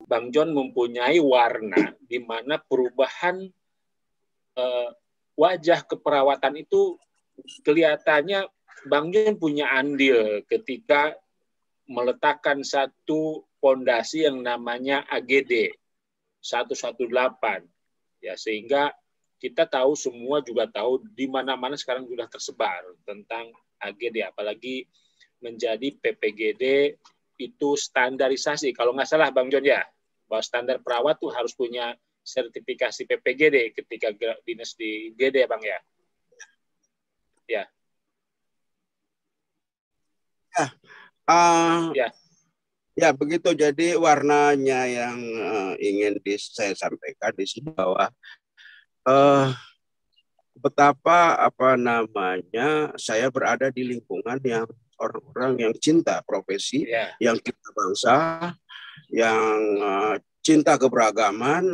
Bang John mempunyai warna di mana perubahan wajah keperawatan itu kelihatannya Bang John punya andil ketika meletakkan satu fondasi yang namanya AGD 118. Ya, sehingga kita tahu, semua juga tahu di mana-mana sekarang sudah tersebar tentang AGD, apalagi menjadi PPGD itu standarisasi. Kalau nggak salah Bang John ya, bahwa standar perawat tuh harus punya sertifikasi PPGD ketika dinas di GD ya Bang ya. Ya. Ya. Ya begitu. Jadi warnanya yang ingin saya sampaikan di sini bahwa betapa saya berada di lingkungan yang orang-orang yang cinta profesi, yang cinta bangsa, yang cinta keberagaman,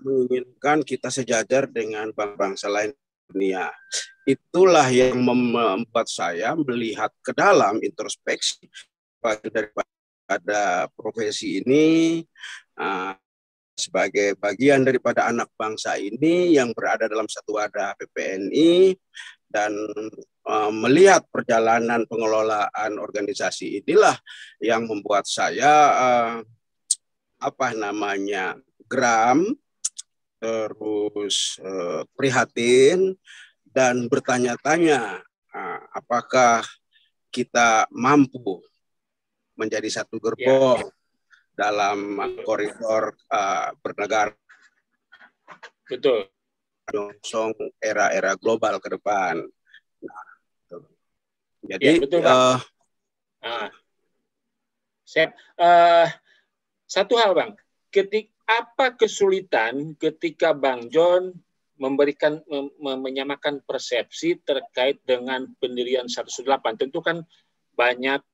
menginginkan kita sejajar dengan bangsa lain dunia. Itulah yang membuat saya melihat ke dalam, introspeksi daripada profesi ini, sebagai bagian daripada anak bangsa ini yang berada dalam satu wadah PPNI, dan melihat perjalanan pengelolaan organisasi inilah yang membuat saya geram, terus prihatin, dan bertanya-tanya apakah kita mampu menjadi satu gerbong dalam koridor bernegara. Betul. Menyongsong era-era global ke depan. Nah, jadi betul, Bang. Satu hal Bang, apa kesulitan ketika Bang John menyamakan persepsi terkait dengan pendirian 118? Tentu kan banyak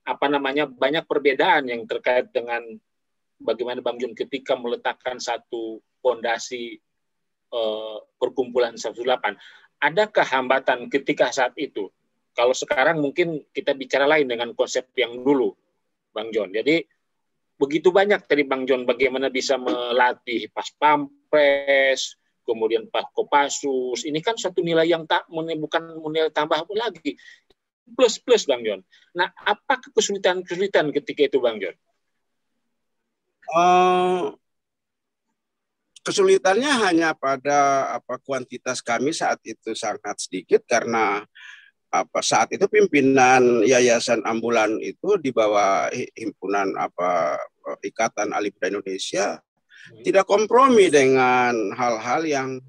banyak perbedaan yang terkait dengan bagaimana Bang John ketika meletakkan satu fondasi perkumpulan 118. Adakah hambatan ketika saat itu? Kalau sekarang mungkin kita bicara lain dengan konsep yang dulu, Bang John. Jadi begitu banyak tadi Bang John bagaimana bisa melatih pas pampres, kemudian pas Kopassus. Ini kan satu nilai yang bukan nilai tambah lagi. Plus Bang John. Nah, apa kesulitan ketika itu Bang John? Kesulitannya hanya pada kuantitas kami saat itu sangat sedikit, karena saat itu pimpinan Yayasan Ambulan itu di bawah himpunan Ikatan Ahli Bedah Indonesia tidak kompromi dengan hal-hal yang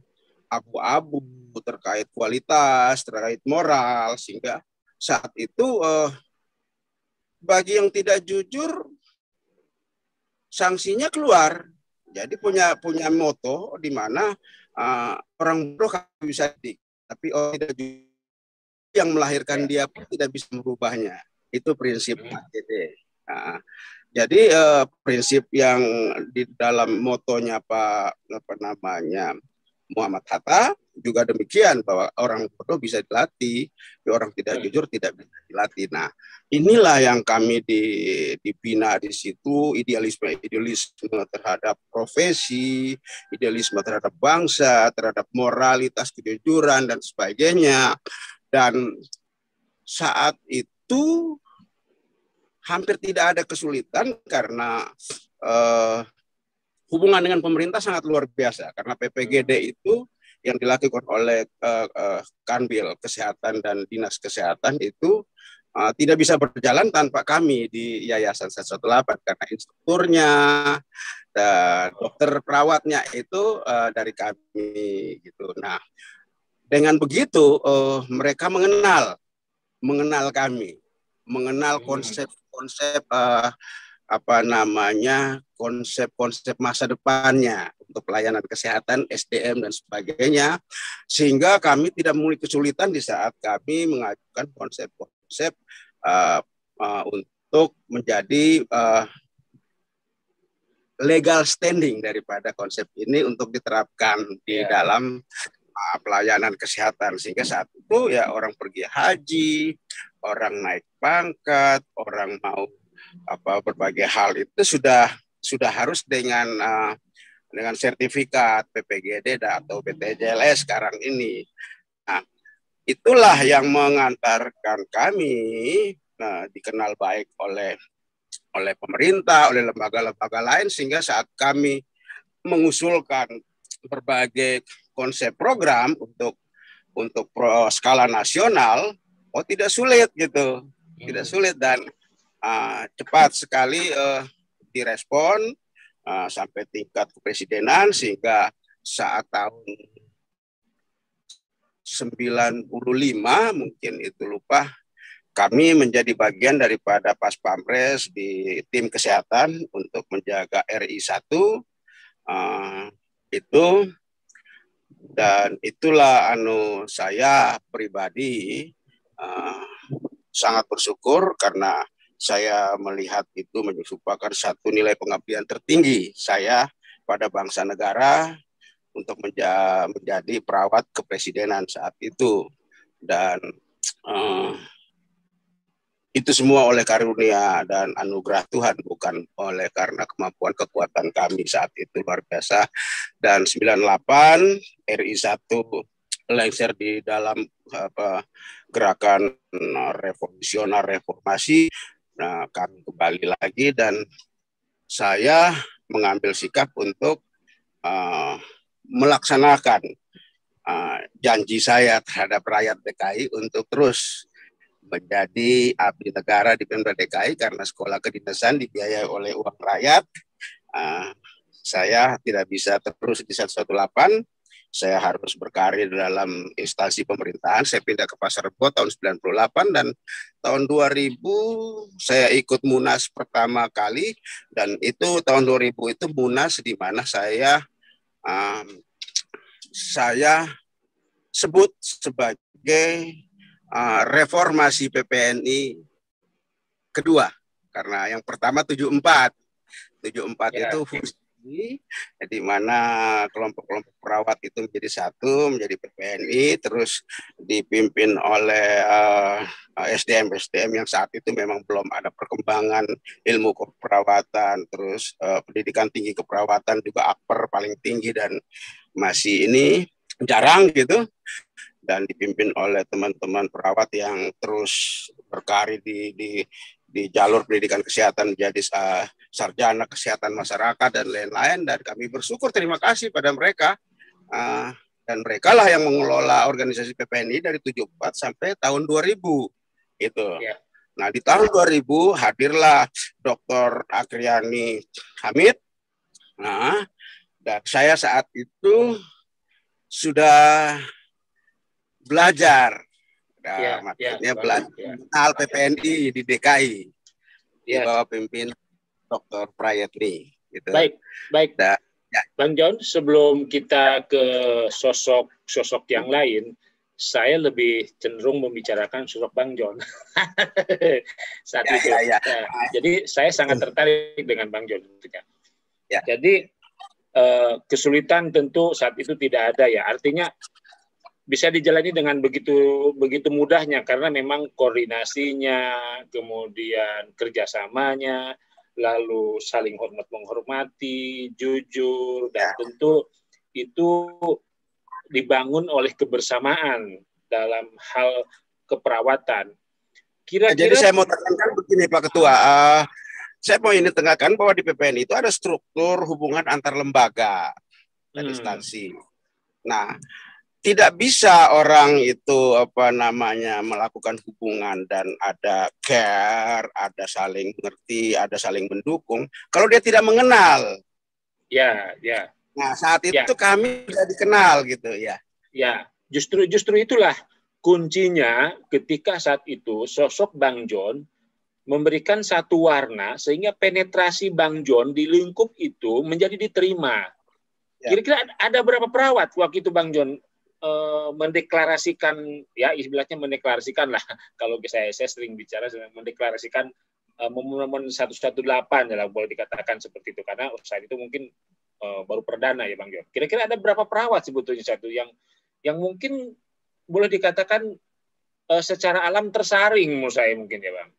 abu-abu terkait kualitas, terkait moral, sehingga saat itu bagi yang tidak jujur sanksinya keluar. Jadi punya moto di mana orang bodoh bisa tapi orang tidak jujur yang melahirkan dia pun tidak bisa merubahnya. Itu prinsip AGD. Jadi prinsip yang di dalam motonya Muhammad Hatta juga demikian, bahwa orang bodoh bisa dilatih, tapi orang tidak jujur tidak bisa dilatih. Nah, inilah yang kami dibina di situ, idealisme terhadap profesi, idealisme terhadap bangsa, terhadap moralitas, kejujuran dan sebagainya. Dan saat itu hampir tidak ada kesulitan karena hubungan dengan pemerintah sangat luar biasa, karena PPGD itu yang dilakukan oleh Kanwil Kesehatan dan Dinas Kesehatan itu tidak bisa berjalan tanpa kami di Yayasan 118, karena instrukturnya dan dokter perawatnya itu dari kami gitu. Nah, dengan begitu mereka mengenal kami, mengenal konsep-konsep konsep masa depannya untuk pelayanan kesehatan, SDM dan sebagainya, sehingga kami tidak memiliki kesulitan di saat kami mengajukan konsep-konsep untuk menjadi legal standing daripada konsep ini untuk diterapkan di dalam pelayanan kesehatan, sehingga saat itu ya orang pergi haji, orang naik pangkat, orang mau berbagai hal itu sudah harus dengan sertifikat PPGD atau BTJLS sekarang ini. Nah, itulah yang mengantarkan kami dikenal baik oleh pemerintah, oleh lembaga-lembaga lain, sehingga saat kami mengusulkan berbagai konsep program untuk skala nasional, tidak sulit gitu, tidak sulit dan cepat sekali direspon sampai tingkat kepresidenan, sehingga saat tahun 95 mungkin itu lupa, kami menjadi bagian daripada Pas Pampres di tim kesehatan untuk menjaga RI 1 itu, dan itulah saya pribadi sangat bersyukur karena saya melihat itu merupakan satu nilai pengabdian tertinggi saya pada bangsa negara untuk menjadi perawat kepresidenan saat itu, dan itu semua oleh karunia dan anugerah Tuhan, bukan oleh karena kemampuan kekuatan kami saat itu luar biasa. Dan 98 RI 1 lengser di dalam gerakan revolusioner reformasi. Nah, kami kembali lagi dan saya mengambil sikap untuk melaksanakan janji saya terhadap rakyat DKI untuk terus menjadi abdi negara di Pemda DKI, karena sekolah kedinasan dibiayai oleh uang rakyat. Saya tidak bisa terus di 118, saya harus berkarir dalam instansi pemerintahan. Saya pindah ke Pasar Rebo tahun 98 dan tahun 2000 saya ikut Munas pertama kali, dan itu tahun 2000 itu Munas di mana saya sebut sebagai reformasi PPNI kedua, karena yang pertama 74 itu fusi, di mana kelompok-kelompok perawat itu menjadi satu, menjadi PPNI, terus dipimpin oleh SDM yang saat itu memang belum ada perkembangan ilmu keperawatan, terus pendidikan tinggi keperawatan juga akper paling tinggi dan masih ini jarang gitu, dan dipimpin oleh teman-teman perawat yang terus berkarir di jalur pendidikan kesehatan menjadi sarjana kesehatan masyarakat dan lain-lain. Dan kami bersyukur, terima kasih pada mereka, dan mereka lah yang mengelola organisasi PPNI dari 74 sampai tahun 2000 itu. Yeah. Nah, di tahun 2000 hadirlah Dr. Akriani Hamid. Nah, dan saya saat itu sudah belajar, maksudnya belajar mengenal PPNI di DKI di bawah pimpin Dr. Prayetni. Gitu. Baik. Bang John, sebelum kita ke sosok yang lain, saya lebih cenderung membicarakan sosok Bang John saat itu. Jadi saya sangat tertarik dengan Bang John. Ya. Jadi kesulitan tentu saat itu tidak ada ya. Artinya bisa dijalani dengan begitu mudahnya karena memang koordinasinya, kemudian kerjasamanya, lalu saling hormat menghormati, jujur, dan tentu itu dibangun oleh kebersamaan dalam hal keperawatan. Jadi saya mau tekankan begini Pak Ketua, saya mau ini tekankan bahwa di PPNI itu ada struktur hubungan antar lembaga dan instansi. Nah, tidak bisa orang itu melakukan hubungan dan ada care, ada saling mengerti, ada saling mendukung kalau dia tidak mengenal. Ya. Nah, saat itu kami sudah dikenal gitu ya. Ya, justru itulah kuncinya ketika saat itu sosok Bang John memberikan satu warna sehingga penetrasi Bang John di lingkup itu menjadi diterima. Kira-kira ada berapa perawat waktu itu Bang John mendeklarasikan, ya istilahnya mendeklarasikan lah, kalau saya sering bicara mendeklarasikan momen 118 ya, boleh dikatakan seperti itu, karena saat itu mungkin baru perdana ya Bang John. Kira-kira ada berapa perawat sebetulnya satu yang mungkin boleh dikatakan secara alam tersaring menurut saya mungkin ya Bang?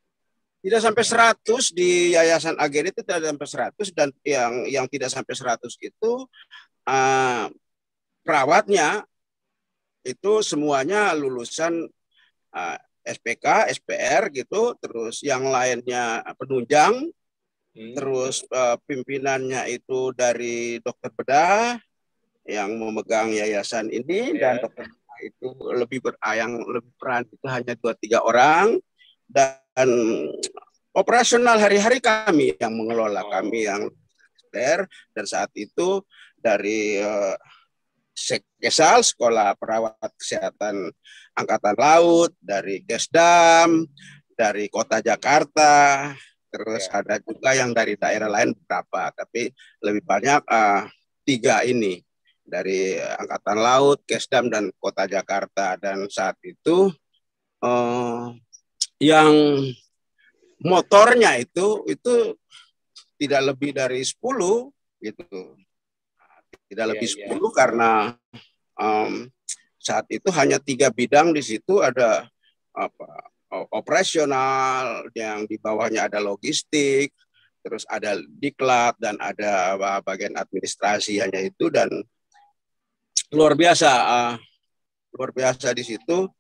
Tidak sampai 100 di Yayasan AGD itu tidak sampai 100, dan yang tidak sampai 100 itu perawatnya itu semuanya lulusan SPK, SPR gitu, terus yang lainnya penunjang, terus pimpinannya itu dari dokter bedah yang memegang yayasan ini, dan dokter bedah itu yang lebih peran itu hanya 2-3 orang, dan operasional hari-hari kami yang mengelola, kami yang SPR, dan saat itu dari Sekesal, Sekolah Perawat Kesehatan Angkatan Laut, dari Kesdam, dari Kota Jakarta, terus ada juga yang dari daerah lain beberapa, tapi lebih banyak 3 ini, dari Angkatan Laut, Kesdam, dan Kota Jakarta. Dan saat itu yang motornya itu tidak lebih dari 10 gitu. Tidak lebih 10 karena saat itu hanya 3 bidang di situ, ada operasional, yang di bawahnya ada logistik, terus ada diklat, dan ada bagian administrasi, hanya itu. Dan luar biasa di situ,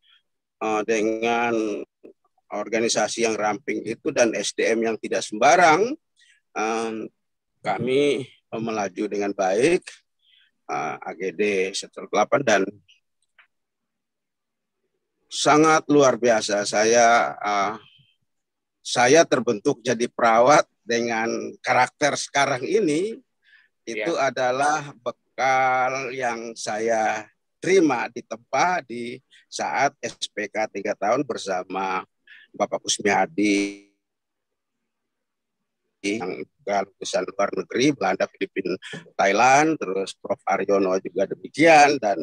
dengan organisasi yang ramping itu dan SDM yang tidak sembarang, kami melaju dengan baik. AGD Sektor 8, dan sangat luar biasa. Saya terbentuk jadi perawat dengan karakter sekarang ini, itu adalah bekal yang saya terima di tempat di saat SPK 3 tahun bersama Bapak Kusmiadi, yang juga lulusan luar negeri, Belanda, Filipina, Thailand, terus Prof. Aryono juga demikian, dan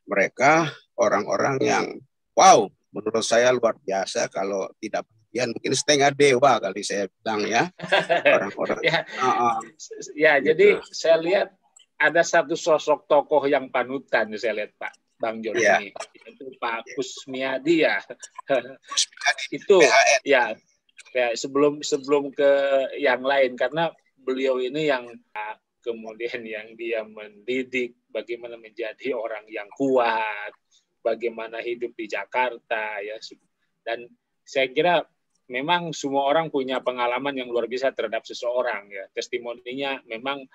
mereka orang-orang yang wow, menurut saya luar biasa. Kalau tidak bagian mungkin setengah dewa kali saya bilang ya, orang-orang. Jadi saya lihat ada satu sosok tokoh yang panutan, saya lihat Pak Bang Jon ini, itu Pak Kusmiadi ya. Itu ya. Sebelum ke yang lain, karena beliau ini yang kemudian yang dia mendidik bagaimana menjadi orang yang kuat, bagaimana hidup di Jakarta ya. Dan saya kira memang semua orang punya pengalaman yang luar biasa terhadap seseorang ya. Testimoninya memang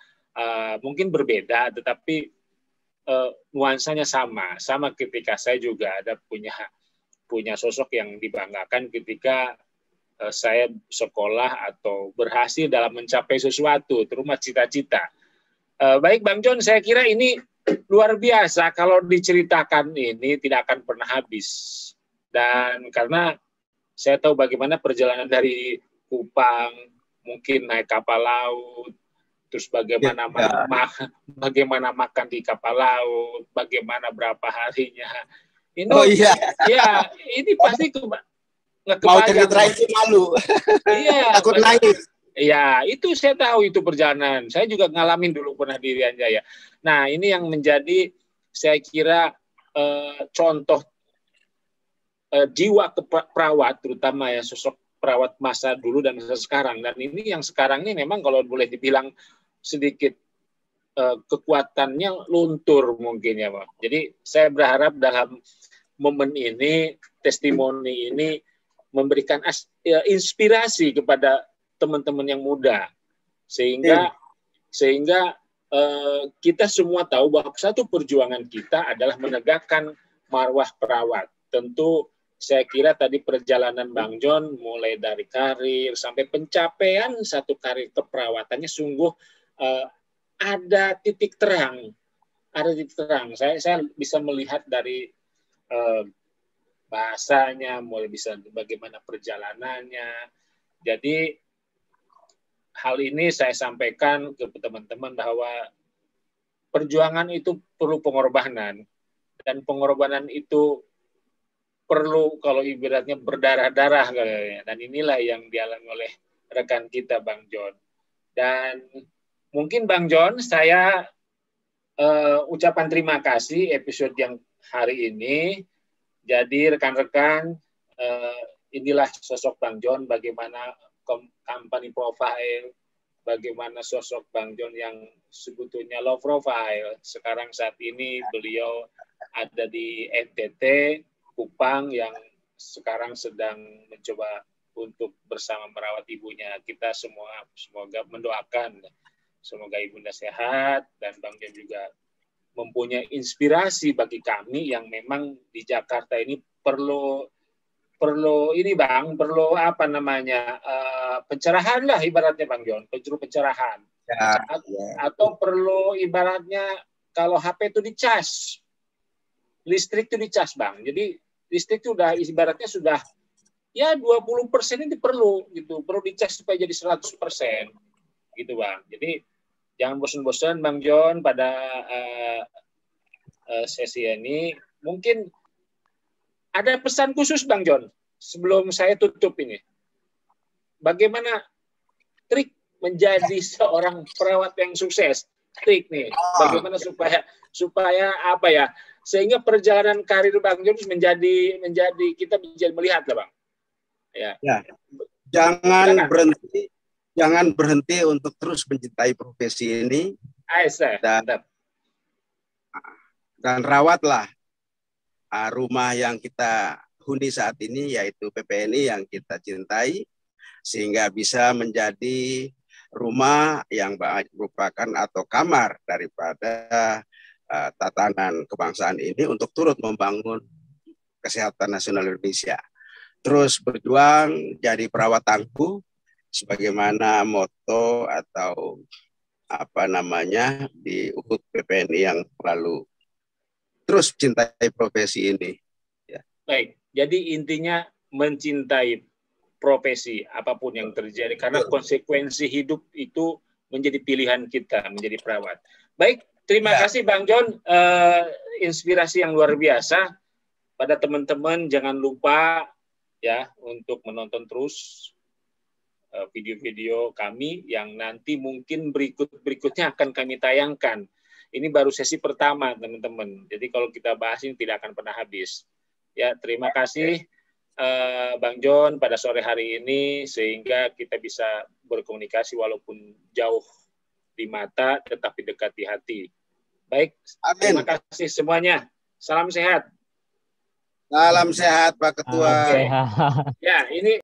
mungkin berbeda, tetapi nuansanya sama ketika saya juga ada punya sosok yang dibanggakan ketika saya sekolah atau berhasil dalam mencapai sesuatu, terutama cita-cita. Baik Bang Jon, saya kira ini luar biasa. Kalau diceritakan ini tidak akan pernah habis. Dan karena saya tahu bagaimana perjalanan dari Kupang, mungkin naik kapal laut, terus bagaimana bagaimana makan di kapal laut, bagaimana berapa harinya. Ini, ini pasti mau cerita itu malu. Iya. Takut nangis. Iya, itu saya tahu itu perjalanan. Saya juga ngalamin dulu pernah di Irian Jaya. Nah, ini yang menjadi saya kira contoh jiwa perawat, terutama ya sosok perawat masa dulu dan masa sekarang. Dan ini yang sekarang ini memang kalau boleh dibilang sedikit kekuatannya luntur mungkin ya Pak. Jadi saya berharap dalam momen ini, testimoni ini memberikan inspirasi kepada teman-teman yang muda, sehingga kita semua tahu bahwa satu perjuangan kita adalah menegakkan marwah perawat. Tentu saya kira tadi perjalanan Bang Jon mulai dari karir sampai pencapaian satu karir keperawatannya sungguh ada titik terang, Saya bisa melihat dari bahasanya, mulai bisa bagaimana perjalanannya. Jadi hal ini saya sampaikan ke teman-teman bahwa perjuangan itu perlu pengorbanan, dan pengorbanan itu perlu kalau ibaratnya berdarah-darah, dan inilah yang dialami oleh rekan kita Bang Jon. Dan mungkin Bang Jon, saya ucapan terima kasih episode yang hari ini. Jadi rekan-rekan inilah sosok Bang John, bagaimana company profile, bagaimana sosok Bang John yang sebetulnya low profile. Sekarang saat ini beliau ada di NTT, Kupang, yang sekarang sedang mencoba untuk bersama merawat ibunya. Kita semua semoga mendoakan, semoga ibunda sehat, dan Bang John juga mempunyai inspirasi bagi kami yang memang di Jakarta ini perlu ini Bang, perlu apa namanya, pencerahan lah ibaratnya Bang John, pencerahan. Ya, atau perlu ibaratnya kalau HP itu dicas, listrik itu dicas Bang. Jadi listrik itu udah ibaratnya sudah ya 20% ini perlu gitu, perlu dicas supaya jadi 100% gitu Bang. Jadi jangan bosan-bosan Bang John pada sesi ini. Mungkin ada pesan khusus Bang John sebelum saya tutup ini. Bagaimana trik menjadi seorang perawat yang sukses? Trik nih, bagaimana supaya apa ya? Sehingga perjalanan karir Bang John menjadi kita bisa melihat lah Bang. Ya. Jangan berhenti untuk terus mencintai profesi ini. Dan rawatlah rumah yang kita huni saat ini, yaitu PPNI yang kita cintai, sehingga bisa menjadi rumah yang merupakan atau kamar daripada tatanan kebangsaan ini untuk turut membangun kesehatan nasional Indonesia. Terus berjuang jadi perawat tangguh sebagaimana moto atau apa namanya di UHUD PPNI yang lalu. Terus cintai profesi ini. Ya. Baik, jadi intinya mencintai profesi apapun yang terjadi, karena konsekuensi hidup itu menjadi pilihan kita menjadi perawat. Baik, terima kasih Bang John, inspirasi yang luar biasa. Pada teman-teman jangan lupa ya untuk menonton terus video-video kami yang nanti mungkin berikutnya akan kami tayangkan. Ini baru sesi pertama, teman-teman. Jadi kalau kita bahas ini tidak akan pernah habis. Ya, terima kasih Bang John pada sore hari ini, sehingga kita bisa berkomunikasi walaupun jauh di mata, tetapi dekat di hati. Baik, amin. Terima kasih semuanya. Salam sehat. Salam sehat Pak Ketua. Ya, ini